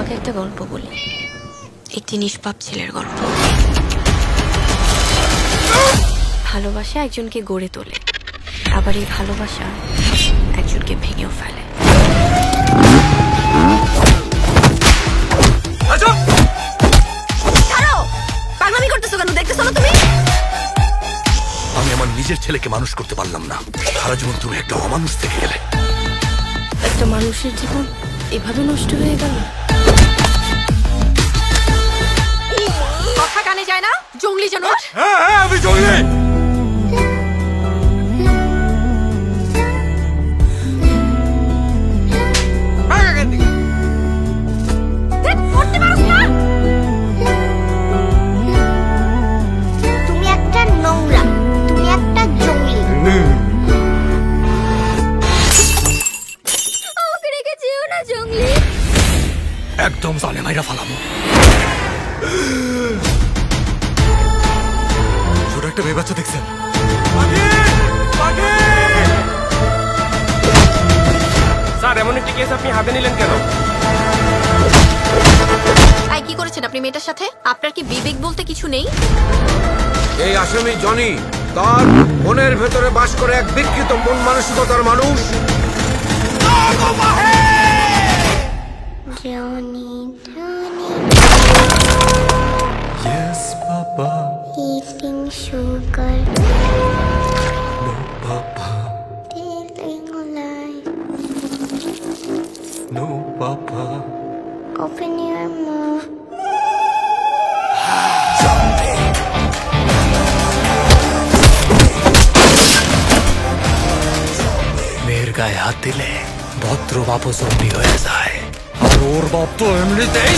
তোমাকে একটা গল্প বলি, একটি নিষ্পাপ ছেলের গল্প। ভালোবাসা একজনকে গড়ে তোলে, আবার এই ভালোবাসা একজনকে ভেঙেও ফেলে। পাগলামি করতেছো কেন? দেখতেছো না তুমি? আমি আমার নিজের ছেলেকে মানুষ করতে পারলাম না, সারা জীবন তুমি একটা অমানুষ থেকে গেলে। একটা মানুষের জীবন এভাবে নষ্ট হয়ে গেল। কথা কানে যায় না? জঙ্গলি জানো? হ্যাঁ হ্যাঁ, আমি জঙ্গলি। তুমি একটা নোংরা, তুমি একটা জঙ্গলি। আমাকে রেখে যেও না জঙ্গলি। একদম জানে মাইরা ফালামো। ছোট একটা মেয়ে বাচ্চা দেখছেন? স্যার, এমন একটি কেস আপনি হাতে নিলেন কেন? কি করেছেন আপনি মেয়েটার সাথে? আপনার কি বিবেক বলতে কিছু নেই? এই আসামি জনি, তার মনের ভেতরে বাস করে এক বিকৃত মন মানসিকতার মানুষ। Johnny Johnny Yes, Papa. eating sugar, No, Papa. telling lies. No, Papa. Open your mouth. মেয়ের গায়ে হাত দিলে ভদ্র বাপও জম্বি হয়ে যায়, আর ওর বাপ তো এমনিতেই